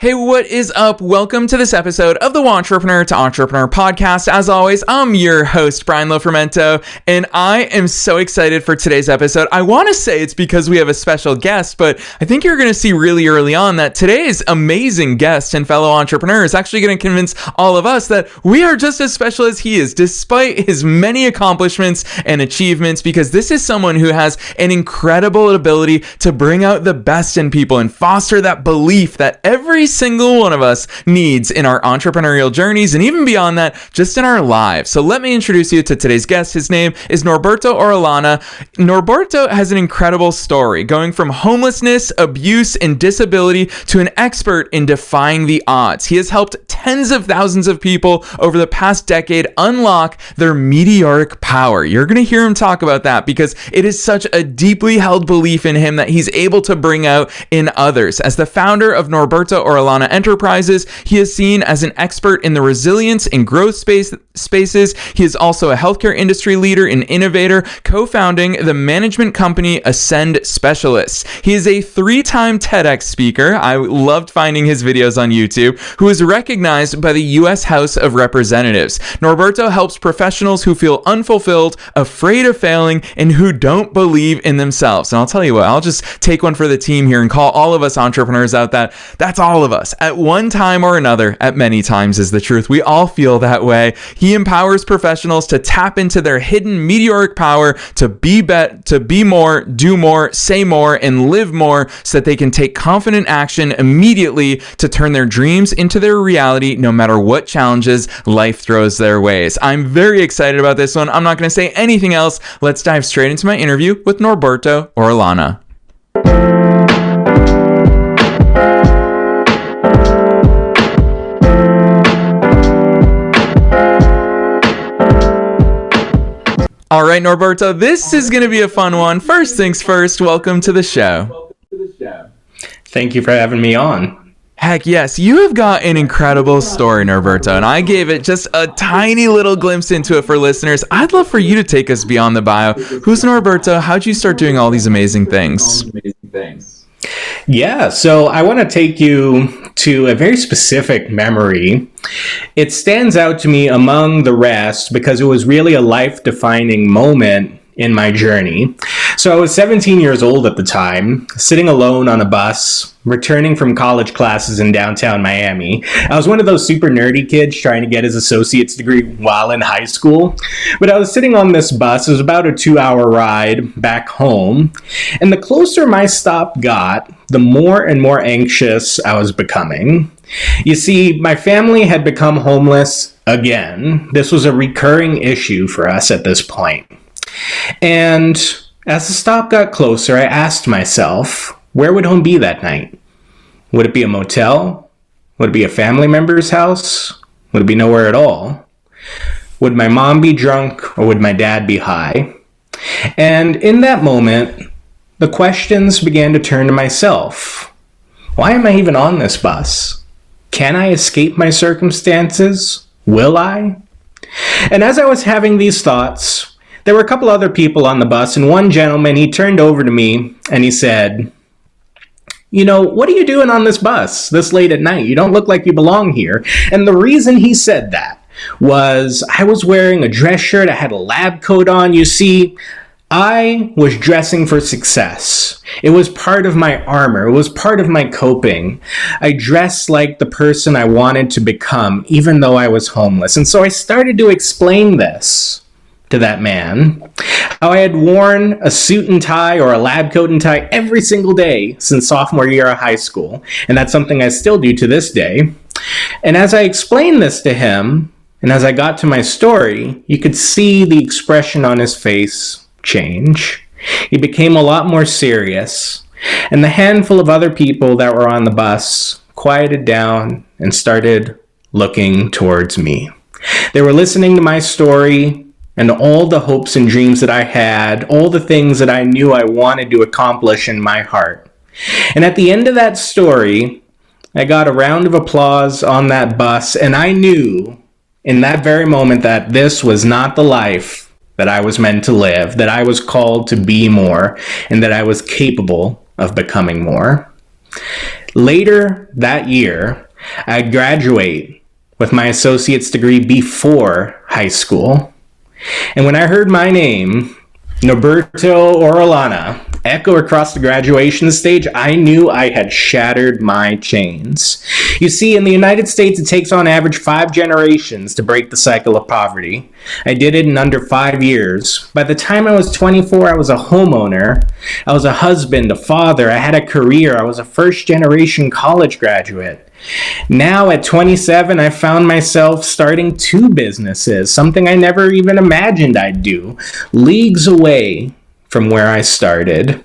Hey, what is up? Welcome to this episode of the Entrepreneur to Entrepreneur podcast. As always, I'm your host, Brian Lofermento, and I am so excited for today's episode. I want to say it's because we have a special guest, but I think you're going to see really early on that today's amazing guest and fellow entrepreneur is actually going to convince all of us that we are just as special as he is, despite his many accomplishments and achievements, because this is someone who has an incredible ability to bring out the best in people and foster that belief that every single one of us needs in our entrepreneurial journeys and even beyond that, just in our lives. So let me introduce you to today's guest. His name is Norberto Orellana. Norberto has an incredible story, going from homelessness, abuse, and disability to an expert in defying the odds. He has helped tens of thousands of people over the past decade unlock their meteoric power. You're going to hear him talk about that because it is such a deeply held belief in him that he's able to bring out in others. As the founder of Norberto Orellana Enterprises, he is seen as an expert in the resilience and growth spaces. He is also a healthcare industry leader and innovator, co-founding the management company Ascend Specialists. He is a 3-time TEDx speaker. I loved finding his videos on YouTube, who is recognized by the U.S. House of Representatives. Norberto helps professionals who feel unfulfilled, afraid of failing, and who don't believe in themselves. And I'll tell you what, I'll just take one for the team here and call all of us entrepreneurs out that's all of us. At one time or another, at many times is the truth. We all feel that way. He empowers professionals to tap into their hidden meteoric power to be more, do more, say more, and live more so that they can take confident action immediately to turn their dreams into their reality no matter what challenges life throws their ways. I'm very excited about this one. I'm not going to say anything else. Let's dive straight into my interview with Norberto Orellana. All right, Norberto, this is going to be a fun one. First things first, welcome to the show. Thank you for having me on. Heck yes, you have got an incredible story, Norberto, and I gave it just a tiny little glimpse into it for listeners. I'd love for you to take us beyond the bio. Who's Norberto? How'd you start doing all these amazing things? Yeah, so I want to take you to a very specific memory. It stands out to me among the rest because it was really a life-defining moment in my journey. So I was 17 years old at the time, sitting alone on a bus, returning from college classes in downtown Miami. I was one of those super nerdy kids trying to get his associate's degree while in high school. But I was sitting on this bus. It was about a 2-hour ride back home. And the closer my stop got, the more and more anxious I was becoming. You see, my family had become homeless again. This was a recurring issue for us at this point. And as the stop got closer, I asked myself, where would home be that night? Would it be a motel? Would it be a family member's house? Would it be nowhere at all? Would my mom be drunk or would my dad be high? And in that moment, the questions began to turn to myself. Why am I even on this bus? Can I escape my circumstances? Will I? And as I was having these thoughts, there were a couple other people on the bus, and one gentleman, he turned over to me and he said, "You know, what are you doing on this bus this late at night? You don't look like you belong here." And the reason he said that was I was wearing a dress shirt, I had a lab coat on. You see, I was dressing for success. It was part of my armor. It was part of my coping. I dressed like the person I wanted to become, even though I was homeless. And so I started to explain this to that man, how I had worn a suit and tie or a lab coat and tie every single day since sophomore year of high school. And that's something I still do to this day. And as I explained this to him, and as I got to my story, you could see the expression on his face change. He became a lot more serious. And the handful of other people that were on the bus quieted down and started looking towards me. They were listening to my story and all the hopes and dreams that I had, all the things that I knew I wanted to accomplish in my heart. And at the end of that story, I got a round of applause on that bus, and I knew in that very moment that this was not the life that I was meant to live, that I was called to be more, and that I was capable of becoming more. Later that year, I graduate with my associate's degree before high school. And when I heard my name, Norberto Orellana, echo across the graduation stage, I knew I had shattered my chains. You see, in the United States, it takes on average 5 generations to break the cycle of poverty. I did it in under 5 years. By the time I was 24, I was a homeowner. I was a husband, a father. I had a career. I was a first-generation college graduate. Now at 27, I found myself starting 2 businesses, something I never even imagined I'd do, leagues away from where I started.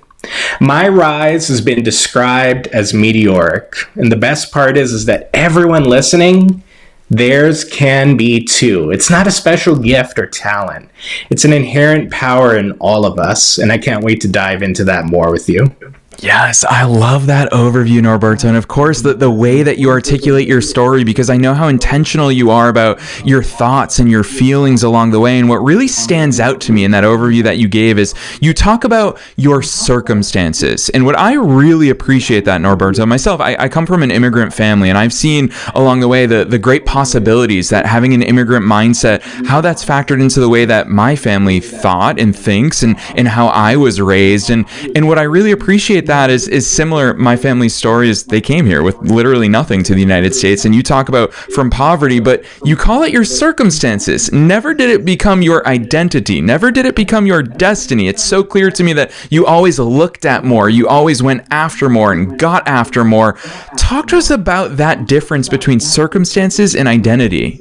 My rise has been described as meteoric, and the best part is that everyone listening, theirs can be too. It's not a special gift or talent. It's an inherent power in all of us, and I can't wait to dive into that more with you. Yes, I love that overview, Norberto. And of course, the way that you articulate your story, because I know how intentional you are about your thoughts and your feelings along the way. And what really stands out to me in that overview that you gave is you talk about your circumstances. And what I really appreciate that, Norberto, myself, I come from an immigrant family, and I've seen along the way the great possibilities that having an immigrant mindset, how that's factored into the way that my family thought and thinks and how I was raised. And what I really appreciate that is similar. My family's story is they came here with literally nothing to the United States, and you talk about from poverty, but you call it your circumstances. Never did it become your identity. Never did it become your destiny. It's so clear to me that you always looked at more. You always went after more and got after more. Talk to us about that difference between circumstances and identity.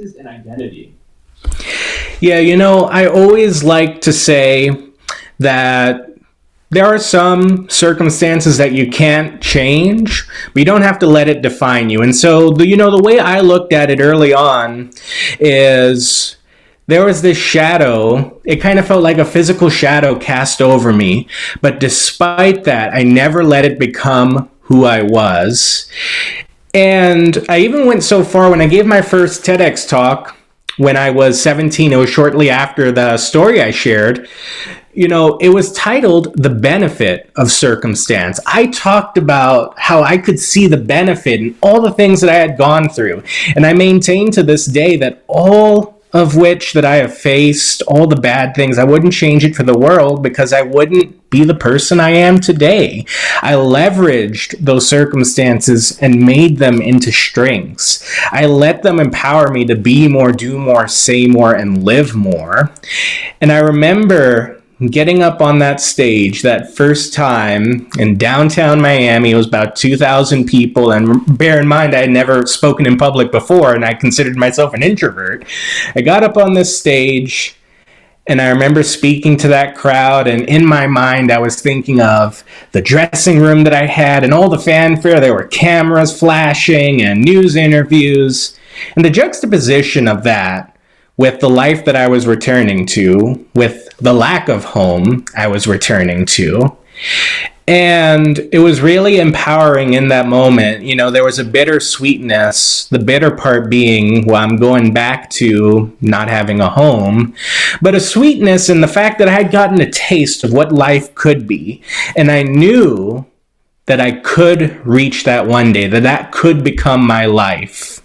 Yeah, I always like to say that there are some circumstances that you can't change, but you don't have to let it define you. And so, the way I looked at it early on is there was this shadow. It kind of felt like a physical shadow cast over me. But despite that, I never let it become who I was. And I even went so far when I gave my first TEDx talk when I was 17. It was shortly after the story I shared. It was titled The Benefit of Circumstance. I talked about how I could see the benefit in all the things that I had gone through. And I maintain to this day that all of which that I have faced, all the bad things, I wouldn't change it for the world because I wouldn't be the person I am today. I leveraged those circumstances and made them into strengths. I let them empower me to be more, do more, say more, and live more. And I remember getting up on that stage that first time in downtown Miami. It was about 2,000 people, and bear in mind I had never spoken in public before, and I considered myself an introvert. I got up on this stage, and I remember speaking to that crowd, and in my mind I was thinking of the dressing room that I had and all the fanfare. There were cameras flashing and news interviews, and the juxtaposition of that with the life that I was returning to, with the lack of home I was returning to. And it was really empowering in that moment. There was a bittersweetness, the bitter part being, well, I'm going back to not having a home, but a sweetness in the fact that I had gotten a taste of what life could be. And I knew that I could reach that one day, that could become my life.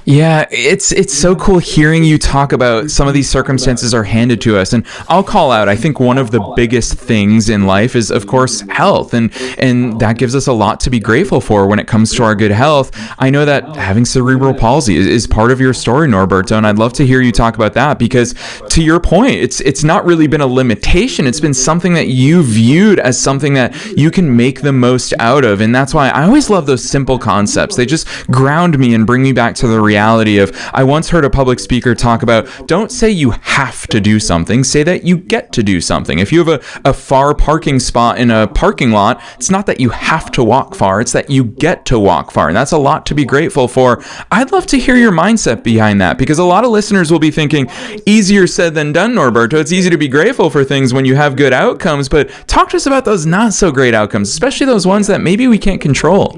Yeah, it's so cool hearing you talk about some of these circumstances are handed to us. And I'll call out, I think one of the biggest things in life is, of course, health. And that gives us a lot to be grateful for when it comes to our good health. I know that having cerebral palsy is part of your story, Norberto, and I'd love to hear you talk about that because, to your point, it's not really been a limitation. It's been something that you viewed as something that you can make the most out of. And that's why I always love those simple concepts. They just ground me and bring me back to the reality of, I once heard a public speaker talk about, don't say you have to do something, say that you get to do something. If you have a far parking spot in a parking lot, it's not that you have to walk far, it's that you get to walk far. And that's a lot to be grateful for. I'd love to hear your mindset behind that, because a lot of listeners will be thinking, easier said than done, Norberto. It's easy to be grateful for things when you have good outcomes, but talk to us about those not so great outcomes, especially those ones that maybe we can't control.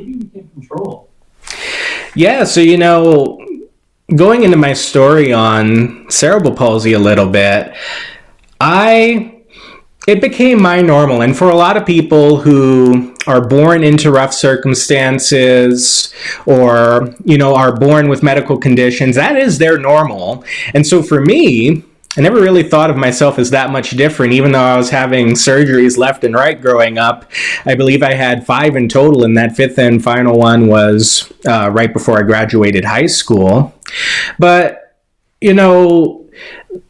Yeah, so going into my story on cerebral palsy a little bit, it became my normal. And for a lot of people who are born into rough circumstances or, are born with medical conditions. That is their normal. And so for me, I never really thought of myself as that much different, even though I was having surgeries left and right growing up. I believe I had 5 in total, and that 5th and final one was right before I graduated high school. But,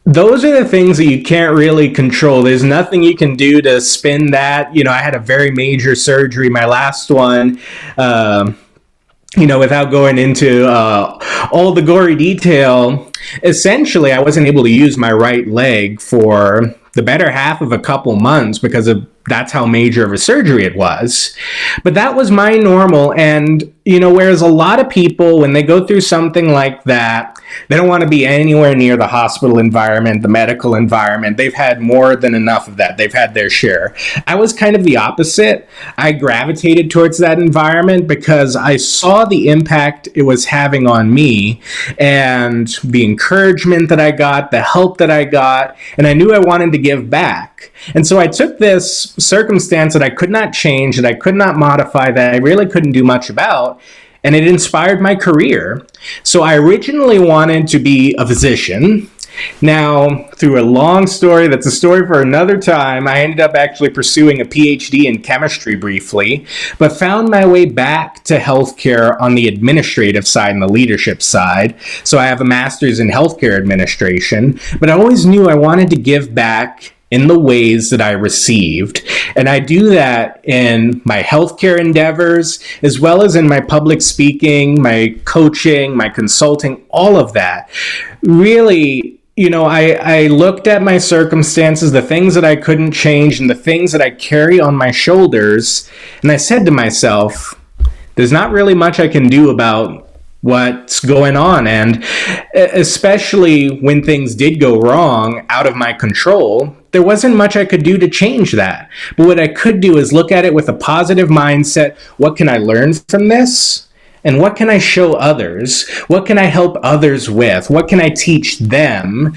those are the things that you can't really control. There's nothing you can do to spin that. I had a very major surgery, my last one. Without going into all the gory detail, essentially I wasn't able to use my right leg for the better half of a couple months because that's how major of a surgery it was. But that was my normal. And, whereas a lot of people, when they go through something like that, they don't want to be anywhere near the hospital environment, the medical environment. They've had more than enough of that. They've had their share. I was kind of the opposite. I gravitated towards that environment because I saw the impact it was having on me and the encouragement that I got, the help that I got, and I knew I wanted to give back. And so I took this circumstance that I could not change, that I could not modify, that I really couldn't do much about, and it inspired my career. So I originally wanted to be a physician. Now, through a long story, that's a story for another time, I ended up actually pursuing a PhD in chemistry briefly, but found my way back to healthcare on the administrative side and the leadership side. So I have a master's in healthcare administration, but I always knew I wanted to give back in the ways that I received. And I do that in my healthcare endeavors, as well as in my public speaking, my coaching, my consulting, all of that. Really, I looked at my circumstances, the things that I couldn't change and the things that I carry on my shoulders, and I said to myself, there's not really much I can do about what's going on. And especially when things did go wrong out of my control, there wasn't much I could do to change that. But what I could do is look at it with a positive mindset. What can I learn from this? And what can I show others? What can I help others with? What can I teach them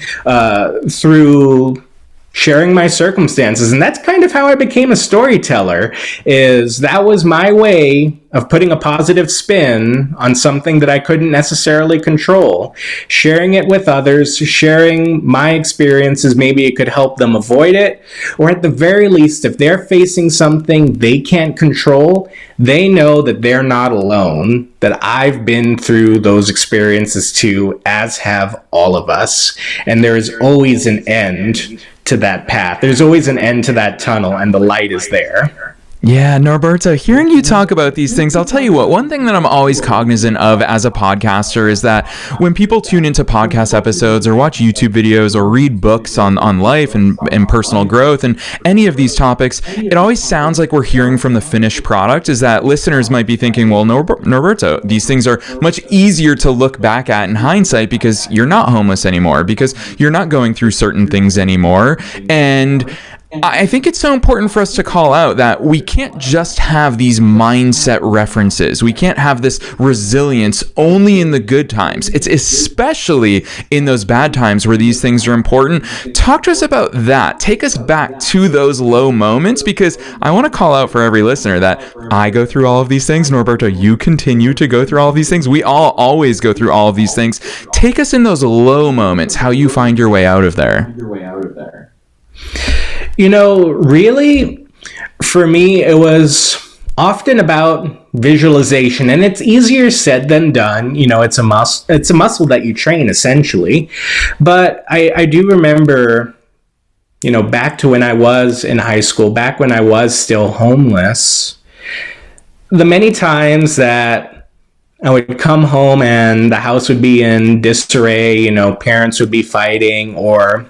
through sharing my circumstances? And that's kind of how I became a storyteller. That was my way of putting a positive spin on something that I couldn't necessarily control. Sharing it with others, sharing my experiences, maybe it could help them avoid it, or at the very least, if they're facing something they can't control, they know that they're not alone, that I've been through those experiences too, as have all of us. And there is always an end to that path. There's always an end to that tunnel, and the light is there. Yeah, Norberto, hearing you talk about these things, I'll tell you what, one thing that I'm always cognizant of as a podcaster is that when people tune into podcast episodes or watch YouTube videos or read books on life and personal growth and any of these topics, it always sounds like we're hearing from the finished product. Is that listeners might be thinking, well, Norberto, these things are much easier to look back at in hindsight because you're not homeless anymore, because you're not going through certain things anymore. And I think it's so important for us to call out that we can't just have these mindset references. We can't have this resilience only in the good times. It's especially in those bad times where these things are important. Talk to us about that. Take us back to those low moments, because I want to call out for every listener that I go through all of these things. Norberto, you continue to go through all of these things. We all always go through all of these things. Take us in those low moments, how you find your way out of there. Really, for me, it was often about visualization, and it's easier said than done. It's a muscle that you train, essentially. But I do remember, back to when I was in high school, back when I was still homeless, the many times that I would come home and the house would be in disarray, parents would be fighting, or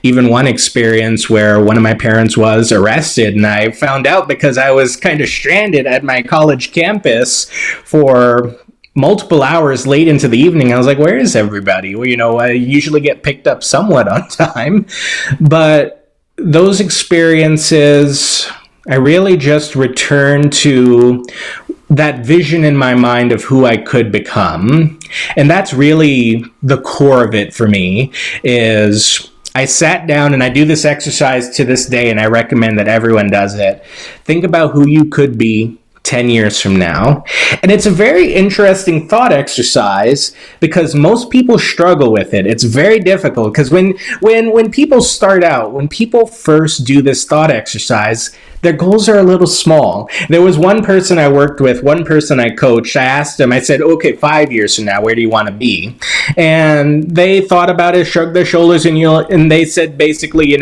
even one experience where one of my parents was arrested, and I found out because I was kind of stranded at my college campus for multiple hours late into the evening. I was like, where is everybody? Well, I usually get picked up somewhat on time, but those experiences, I really just returned to that vision in my mind of who I could become. And that's really the core of it for me. Is I sat down, and I do this exercise to this day, and I recommend that everyone does it. Think about who you could be 10 years from now. And it's a very interesting thought exercise because most people struggle with it. It's very difficult because when people start out, when people first do this thought exercise, their goals are a little small. There was one person I worked with, one person I coached. I asked them, I said, okay, 5 years from now, where do you want to be? And they thought about it, shrugged their shoulders, and they said basically,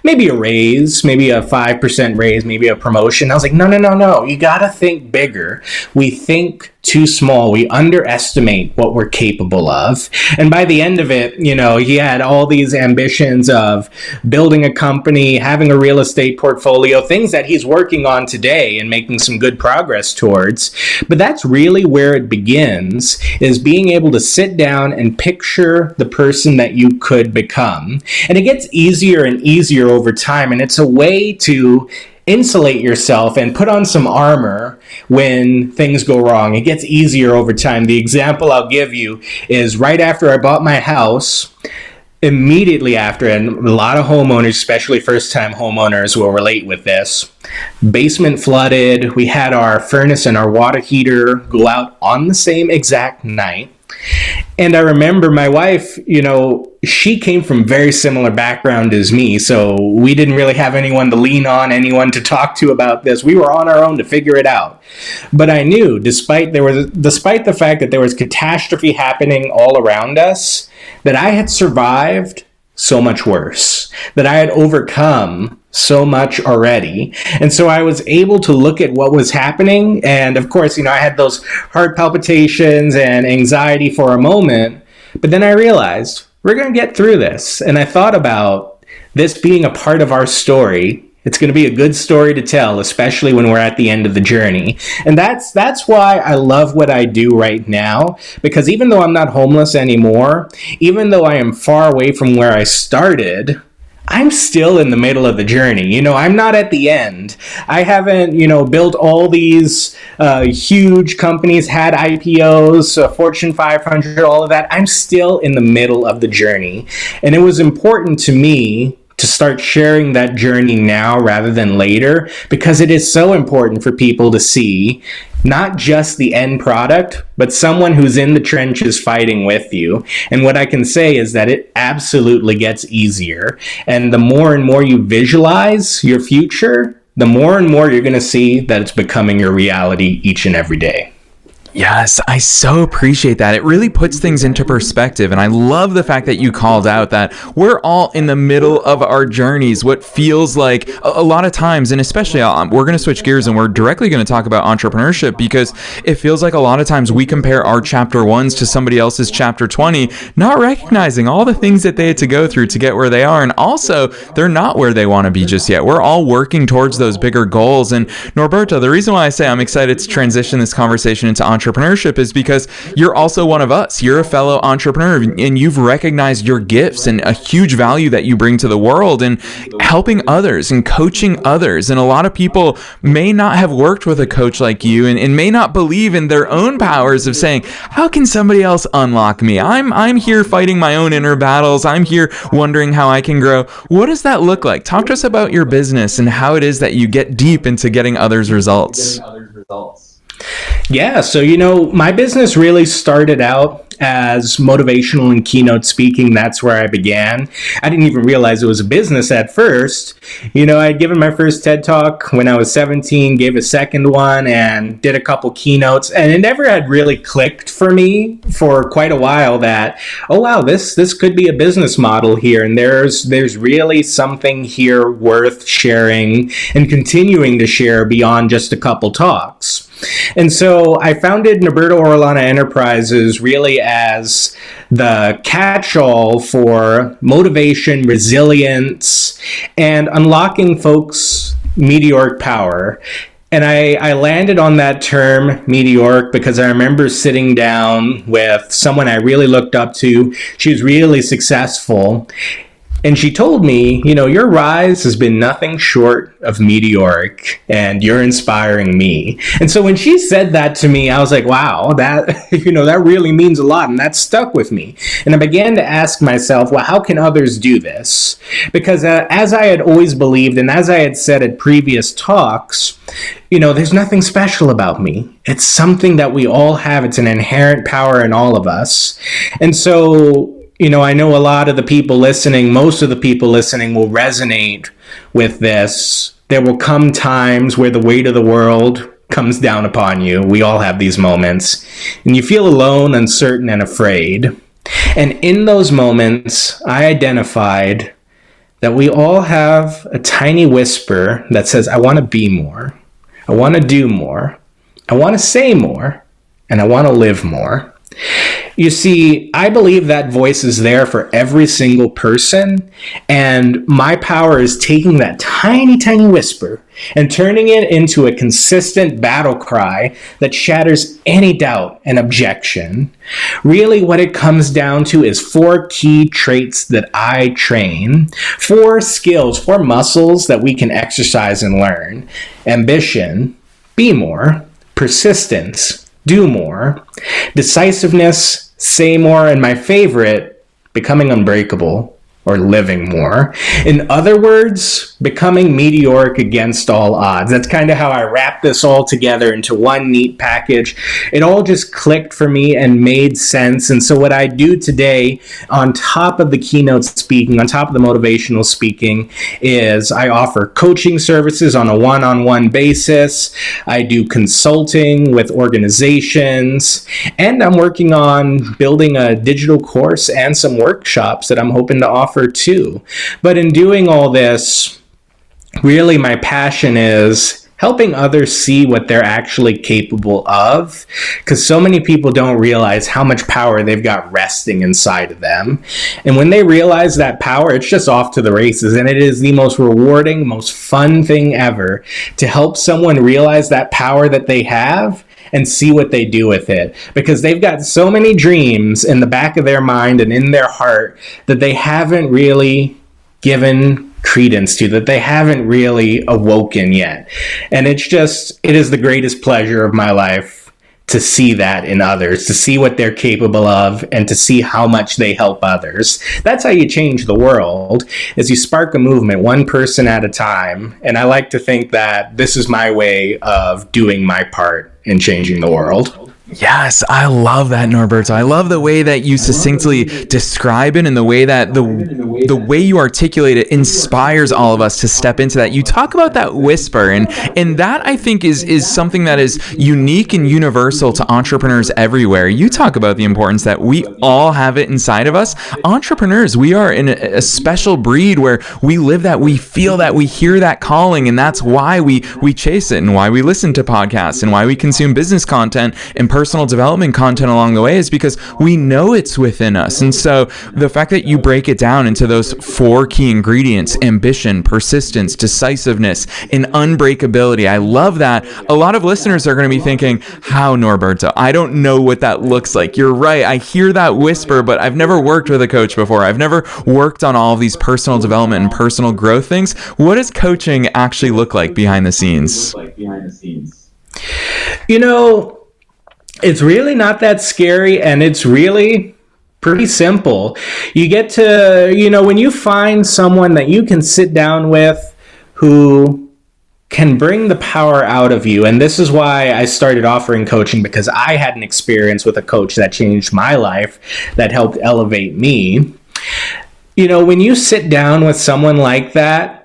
maybe a raise, maybe a 5% raise, maybe a promotion. I was like, no. You got to think bigger. We think too small. We underestimate what we're capable of. And by the end of it, he had all these ambitions of building a company, having a real estate portfolio, things that he's working on today and making some good progress towards. But that's really where it begins, is being able to sit down and picture the person that you could become. And it gets easier and easier over time. And it's a way to insulate yourself and put on some armor when things go wrong. It gets easier over time. The example I'll give you is right after I bought my house, immediately after, and a lot of homeowners, especially first-time homeowners, will relate with this, basement flooded. We had our furnace and our water heater go out on the same exact night. And I remember my wife, she came from very similar background as me, so we didn't really have anyone to lean on, anyone to talk to about this. We were on our own to figure it out. But I knew, despite the fact that there was catastrophe happening all around us, that I had survived so much worse, that I had overcome so much already. And so I was able to look at what was happening. And of course, I had those heart palpitations and anxiety for a moment. But then I realized we're going to get through this. And I thought about this being a part of our story. It's going to be a good story to tell, especially when we're at the end of the journey. And that's why I love what I do right now, because even though I'm not homeless anymore, even though I am far away from where I started, I'm still in the middle of the journey. I'm not at the end. I haven't, built all these huge companies, had IPOs, Fortune 500, all of that. I'm still in the middle of the journey. And it was important to me to start sharing that journey now rather than later, because it is so important for people to see not just the end product, but someone who's in the trenches fighting with you. And what I can say is that it absolutely gets easier. And the more and more you visualize your future, the more and more you're going to see that it's becoming your reality each and every day. Yes, I so appreciate that. It really puts things into perspective. And I love the fact that you called out that we're all in the middle of our journeys. What feels like a lot of times, and especially we're going to switch gears and we're directly going to talk about entrepreneurship, because it feels like a lot of times we compare our chapter 1s to somebody else's chapter 20, not recognizing all the things that they had to go through to get where they are. And also, they're not where they want to be just yet. We're all working towards those bigger goals. And Norberto, the reason why I say I'm excited to transition this conversation into entrepreneurship is because you're also one of us. You're a fellow entrepreneur, and you've recognized your gifts and a huge value that you bring to the world and helping others and coaching others. And a lot of people may not have worked with a coach like you and may not believe in their own powers of saying, how can somebody else unlock me? I'm here fighting my own inner battles. I'm here wondering how I can grow. What does that look like? Talk to us about your business and how it is that you get deep into getting others results. Yeah, so my business really started out as motivational and keynote speaking. That's where I began. I didn't even realize it was a business at first. I'd given my first TED Talk when I was 17, gave a second one, and did a couple keynotes, and it never had really clicked for me for quite a while that, oh wow, this could be a business model here, and there's really something here worth sharing and continuing to share beyond just a couple talks. And so I founded Norberto Orellana Enterprises really as the catch-all for motivation, resilience, and unlocking folks' meteoric power. And I landed on that term, meteoric, because I remember sitting down with someone I really looked up to. She was really successful. And she told me, your rise has been nothing short of meteoric, and you're inspiring me. And so when she said that to me, I was like, wow, that, that really means a lot. And that stuck with me. And I began to ask myself, well, how can others do this? Because as I had always believed, and as I had said at previous talks, there's nothing special about me. It's something that we all have. It's an inherent power in all of us. And so, I know a lot of the people listening, most of the people listening will resonate with this. There will come times where the weight of the world comes down upon you. We all have these moments. And you feel alone, uncertain, and afraid. And in those moments, I identified that we all have a tiny whisper that says, I want to be more. I want to do more. I want to say more. And I want to live more. You see, I believe that voice is there for every single person, and my power is taking that tiny, tiny whisper and turning it into a consistent battle cry that shatters any doubt and objection. Really, what it comes down to is 4 key traits that I train, 4 skills, 4 muscles that we can exercise and learn. Ambition, be more. Persistence, do more. Decisiveness, say more. And my favorite, becoming unbreakable, or living more. In other words, becoming meteoric against all odds. That's kind of how I wrap this all together into one neat package. It all just clicked for me and made sense. And so what I do today, on top of the keynote speaking, on top of the motivational speaking, is I offer coaching services on a one-on-one basis. I do consulting with organizations, and I'm working on building a digital course and some workshops that I'm hoping to offer too. But in doing all this, really my passion is helping others see what they're actually capable of, because so many people don't realize how much power they've got resting inside of them. And when they realize that power, it's just off to the races. And it is the most rewarding, most fun thing ever to help someone realize that power that they have and see what they do with it, because they've got so many dreams in the back of their mind and in their heart that they haven't really given credence to, that they haven't really awoken yet. And it is the greatest pleasure of my life to see that in others, to see what they're capable of, and to see how much they help others. That's how you change the world, is you spark a movement one person at a time. And I like to think that this is my way of doing my part in changing the world. Yes, I love that, Norberto. I love the way that you succinctly describe it, and the way that the way you articulate it inspires all of us to step into that. You talk about that whisper, and that I think is something that is unique and universal to entrepreneurs everywhere. You talk about the importance that we all have it inside of us. Entrepreneurs, we are in a special breed where we live that, we feel that, we hear that calling, and that's why we chase it, and why we listen to podcasts, and why we consume business content and personal development content along the way, is because we know it's within us. And so the fact that you break it down into those 4 key ingredients: ambition, persistence, decisiveness, and unbreakability, I love that. A lot of listeners are going to be thinking, how, Norberto? I don't know what that looks like. You're right. I hear that whisper, but I've never worked with a coach before. I've never worked on all of these personal development and personal growth things. What does coaching actually look like behind the scenes? It's really not that scary, and it's really pretty simple. You get to, when you find someone that you can sit down with who can bring the power out of you. And this is why I started offering coaching, because I had an experience with a coach that changed my life, that helped elevate me. When you sit down with someone like that,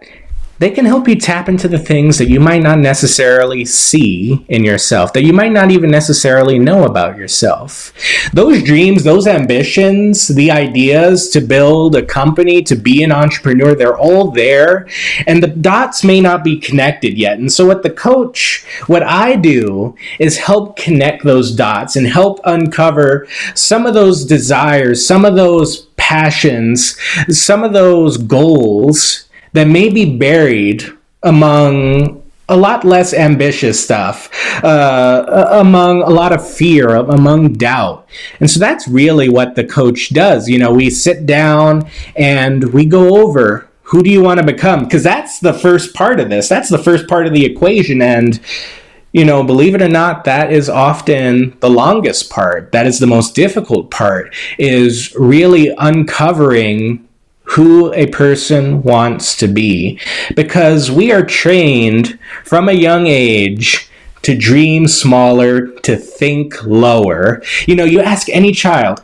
they can help you tap into the things that you might not necessarily see in yourself, that you might not even necessarily know about yourself. Those dreams, those ambitions, the ideas to build a company, to be an entrepreneur, they're all there, and the dots may not be connected yet. And so what I do is help connect those dots and help uncover some of those desires, some of those passions, some of those goals that may be buried among a lot less ambitious stuff, among a lot of fear, among doubt. And so that's really what the coach does. We sit down and we go over, who do you want to become? Because that's the first part of this. That's the first part of the equation. And, believe it or not, that is often the longest part. That is the most difficult part, is really uncovering who a person wants to be, because we are trained from a young age to dream smaller, to think lower. You ask any child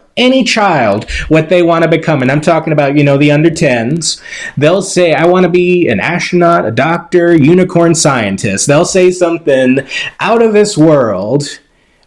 what they want to become, and I'm talking about, the under 10s, they'll say, I want to be an astronaut, a doctor, unicorn scientist. They'll say something out of this world.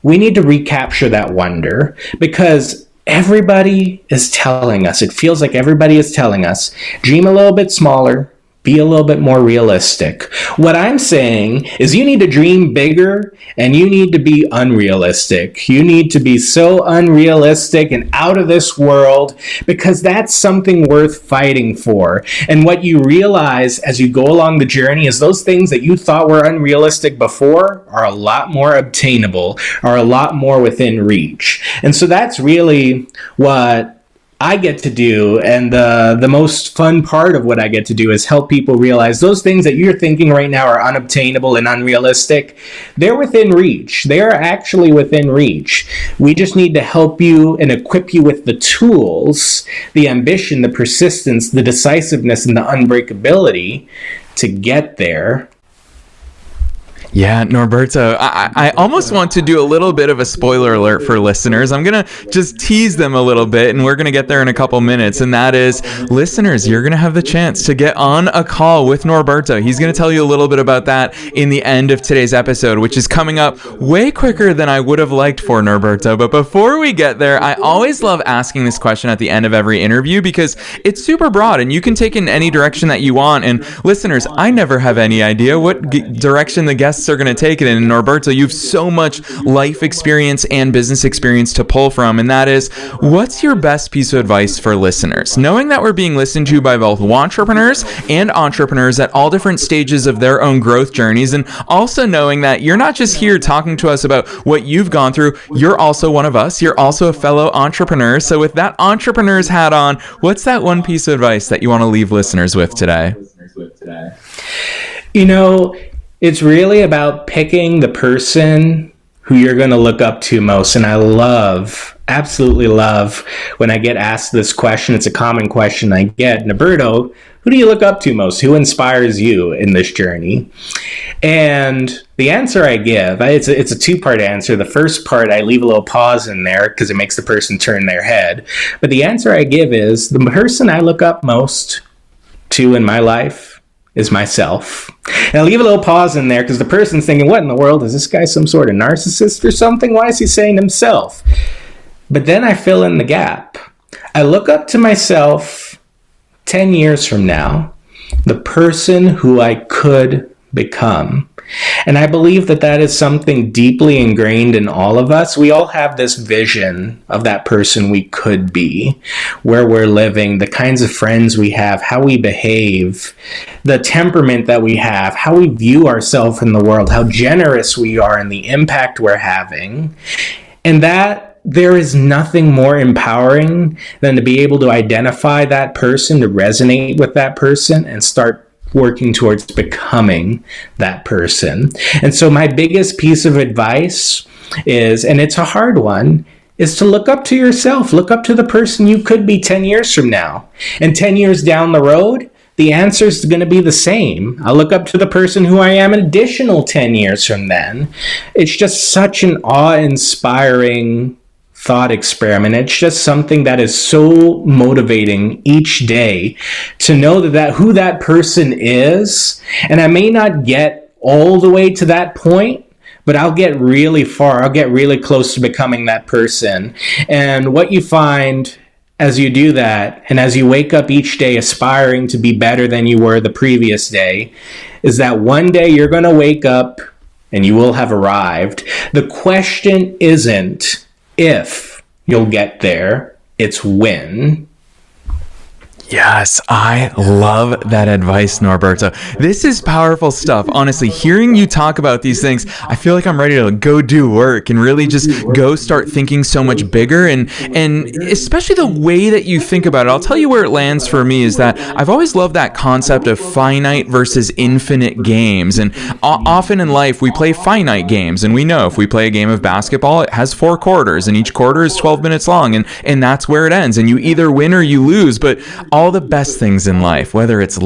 We need to recapture that wonder, because everybody is telling us, it feels like everybody is telling us, dream a little bit smaller, be a little bit more realistic. What I'm saying is you need to dream bigger and you need to be unrealistic. You need to be so unrealistic and out of this world, because that's something worth fighting for. And what you realize as you go along the journey is those things that you thought were unrealistic before are a lot more obtainable, are a lot more within reach. And so that's really what I get to do, and the most fun part of what I get to do is help people realize those things that you're thinking right now are unobtainable and unrealistic. They're within reach. They are actually within reach. We just need to help you and equip you with the tools, the ambition, the persistence, the decisiveness, and the unbreakability to get there. Yeah, Norberto, I almost want to do a little bit of a spoiler alert for listeners. I'm going to just tease them a little bit, and we're going to get there in a couple minutes. And that is, listeners, you're going to have the chance to get on a call with Norberto. He's going to tell you a little bit about that in the end of today's episode, which is coming up way quicker than I would have liked for Norberto. But before we get there, I always love asking this question at the end of every interview, because it's super broad and you can take it in any direction that you want. And listeners, I never have any idea what direction the guests are going to take it in. And Norberto, you have so much life experience and business experience to pull from, and that is, what's your best piece of advice for listeners? Knowing that we're being listened to by both entrepreneurs and entrepreneurs at all different stages of their own growth journeys, and also knowing that you're not just here talking to us about what you've gone through, you're also one of us, you're also a fellow entrepreneur. So with that entrepreneur's hat on, what's that one piece of advice that you want to leave listeners with today? It's really about picking the person who you're going to look up to most. And I absolutely love when I get asked this question. It's a common question I get. Norberto, who do you look up to most? Who inspires you in this journey? And the answer I give, it's a two-part answer. The first part, I leave a little pause in there because it makes the person turn their head. But the answer I give is, the person I look up most to in my life is myself. And I leave a little pause in there because the person's thinking, what in the world? Is this guy some sort of narcissist or something? Why is he saying himself? But then I fill in the gap. I look up to myself 10 years from now, the person who I could become. And I believe that is something deeply ingrained in all of us. We all have this vision of that person we could be, where we're living, the kinds of friends we have, how we behave, the temperament that we have, how we view ourselves in the world, how generous we are, and the impact we're having. And that there is nothing more empowering than to be able to identify that person, to resonate with that person, and start working towards becoming that person. And so my biggest piece of advice is, and it's a hard one, is to look up to yourself. Look up to the person you could be 10 years from now. And 10 years down the road, the answer is going to be the same. I look up to the person who I am an additional 10 years from then. It's just such an awe-inspiring thought experiment. It's just something that is so motivating each day to know that who that person is. And I may not get all the way to that point, but I'll get really far. I'll get really close to becoming that person. And what you find as you do that, and as you wake up each day aspiring to be better than you were the previous day, is that one day you're going to wake up and you will have arrived. The question isn't if you'll get there, it's when. Yes, I love that advice, Norberto. This is powerful stuff. Honestly, hearing you talk about these things, I feel like I'm ready to go do work and really just go start thinking so much bigger, and especially the way that you think about it. I'll tell you where it lands for me is that I've always loved that concept of finite versus infinite games. And often in life, we play finite games, and we know if we play a game of basketball, it has 4 quarters, and each quarter is 12 minutes long, and that's where it ends. And you either win or you lose, but all the best things in life, whether it's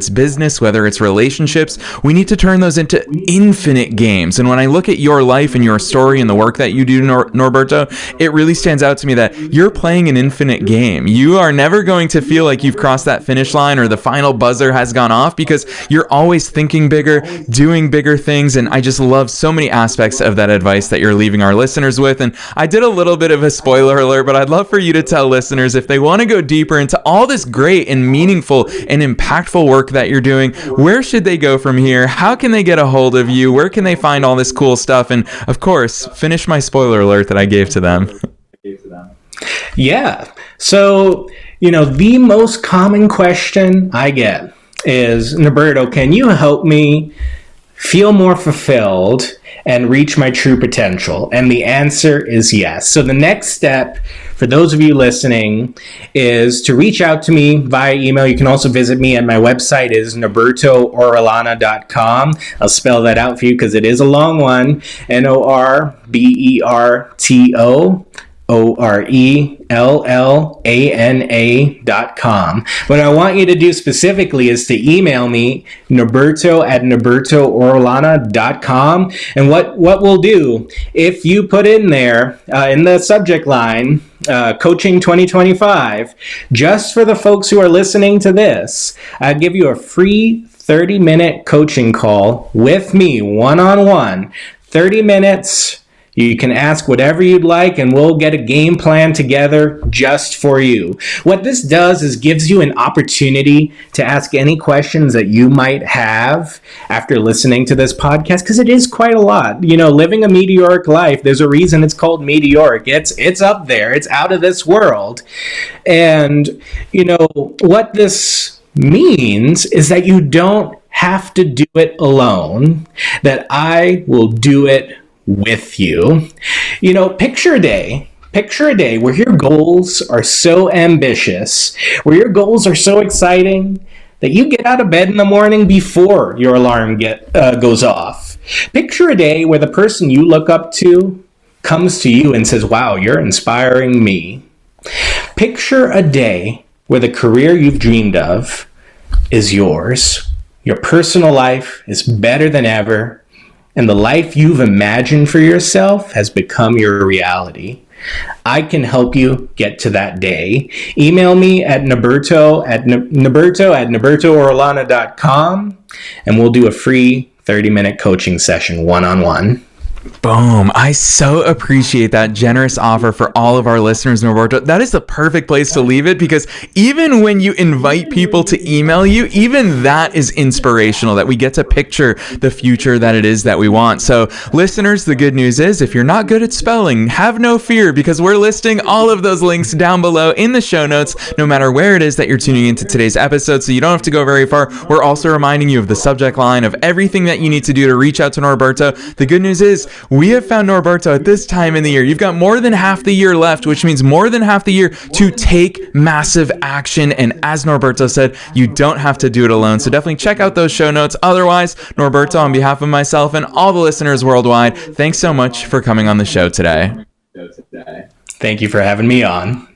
business, whether it's relationships, we need to turn those into infinite games. And when I look at your life and your story and the work that you do, Norberto, it really stands out to me that you're playing an infinite game. You are never going to feel like you've crossed that finish line or the final buzzer has gone off, because you're always thinking bigger, doing bigger things. And I just love so many aspects of that advice that you're leaving our listeners with. And I did a little bit of a spoiler alert, but I'd love for you to tell listeners, if they want to go deeper into all this great and meaningful and impactful work that you're doing, where should they go from here? How can they get a hold of you? Where can they find all this cool stuff? And of course, finish my spoiler alert that I gave to them. Yeah. So, the most common question I get is, Norberto, can you help me feel more fulfilled and reach my true potential? And the answer is yes. So the next step for those of you listening is to reach out to me via email. You can also visit me at my website is norbertoorellana.com. I'll spell that out for you because it is a long one. NORBERTORELLANA.com. What I want you to do specifically is to email me, norberto@norbertoorellana.com. And what we'll do, if you put in there in the subject line, Coaching 2025, just for the folks who are listening to this, I'll give you a free 30-minute coaching call with me, one-on-one, 30 minutes. You can ask whatever you'd like, and we'll get a game plan together just for you. What this does is gives you an opportunity to ask any questions that you might have after listening to this podcast, because it is quite a lot. Living a meteoric life, there's a reason it's called meteoric. It's up there. It's out of this world. And, what this means is that you don't have to do it alone, that I will do it with you. Picture a day where your goals are so ambitious, where your goals are so exciting that you get out of bed in the morning before your alarm goes off. Picture a day where the person you look up to comes to you and says, "Wow, you're inspiring me." Picture a day where the career you've dreamed of is yours. Your personal life is better than ever, and the life you've imagined for yourself has become your reality. I can help you get to that day. Email me at norbertoorellana.com, and we'll do a free 30-minute coaching session one-on-one. Boom. I so appreciate that generous offer for all of our listeners, Norberto. That is the perfect place to leave it, because even when you invite people to email you, even that is inspirational, that we get to picture the future that it is that we want. So listeners, the good news is, if you're not good at spelling, have no fear, because we're listing all of those links down below in the show notes, no matter where it is that you're tuning into today's episode. So you don't have to go very far. We're also reminding you of the subject line of everything that you need to do to reach out to Norberto. The good news is, we have found Norberto at this time in the year. You've got more than half the year left, which means more than half the year to take massive action. And as Norberto said, you don't have to do it alone. So definitely check out those show notes. Otherwise, Norberto, on behalf of myself and all the listeners worldwide, thanks so much for coming on the show today. Thank you for having me on.